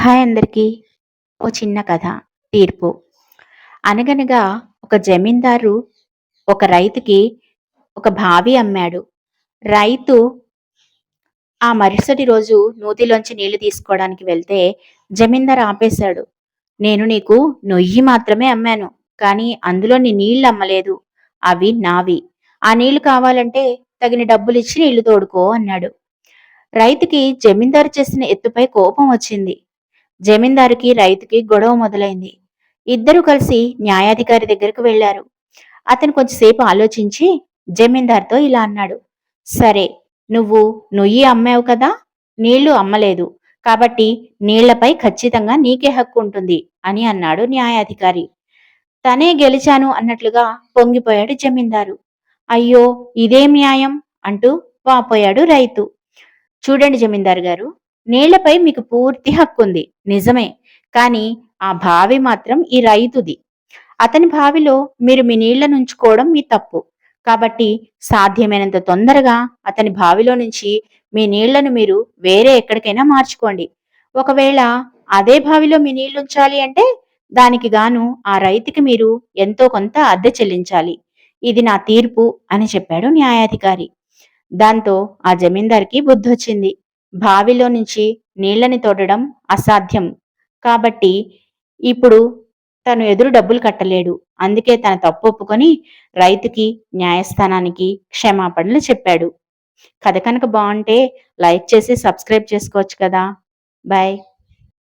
Hi అందరికీ. ఓ చిన్న కథ. తీర్పు. అనగనగా ఒక జమీందారు ఒక రైతుకి ఒక బావి అమ్మాడు. రైతు ఆ మరుసటి రోజు నూతిలోంచి నీళ్లు తీసుకోవడానికి వెళ్తే జమీందారు ఆపేశాడు. నేను నీకు నొయ్యి మాత్రమే అమ్మాను. కానీ అందులోని నీళ్లు అమ్మలేదు. అవి నావి. ఆ నీళ్లు కావాలంటే తగిన డబ్బులిచ్చి నీళ్లు తోడుకో అన్నాడు. రైతుకి జమీందారు చేసిన ఎత్తుపై కోపం వచ్చింది. జమీందారుకి రైతుకి గొడవ మొదలైంది. ఇద్దరూ కలిసి న్యాయాధికారి దగ్గరకు వెళ్లారు. అతను కొంచెంసేపు ఆలోచించి జమీందార్తో ఇలా అన్నాడు. సరే, నువ్వు నొయ్యి అమ్మావు కదా, నీళ్లు అమ్మలేదు. కాబట్టి నీళ్లపై ఖచ్చితంగా నీకే హక్కు ఉంటుంది అని అన్నాడు న్యాయాధికారి. తనే గెలిచాను అన్నట్లుగా పొంగిపోయాడు జమీందారు. అయ్యో, ఇదేం న్యాయం అంటూ వాపోయాడు రైతు. చూడండి జమీందారు గారు, నీళ్లపై మీకు పూర్తి హక్కుంది నిజమే. కానీ ఆ బావి మాత్రం ఈ రైతుది. అతని బావిలో మీరు మీ నీళ్లనుంచుకోవడం మీ తప్పు. కాబట్టి సాధ్యమైనంత తొందరగా అతని బావిలో నుంచి మీ నీళ్లను మీరు వేరే ఎక్కడికైనా మార్చుకోండి. ఒకవేళ అదే బావిలో మీ నీళ్లుంచాలి అంటే దానికి గాను ఆ రైతుకి మీరు ఎంతో కొంత అద్దె చెల్లించాలి. ఇది నా తీర్పు అని చెప్పాడు న్యాయాధికారి. దాంతో ఆ జమీందార్కి బుద్ధొచ్చింది. బావిలో నుంచి నీళ్లని తోడడం అసాధ్యం. కాబట్టి ఇప్పుడు తను ఎదురు డబ్బులు కట్టలేడు. అందుకే తన తప్పు ఒప్పుకొని రైతుకి, న్యాయస్థానానికి క్షమాపణలు చెప్పాడు. కథ కనుక బాగుంటే లైక్ చేసి సబ్స్క్రైబ్ చేసుకోవచ్చు కదా. బాయ్.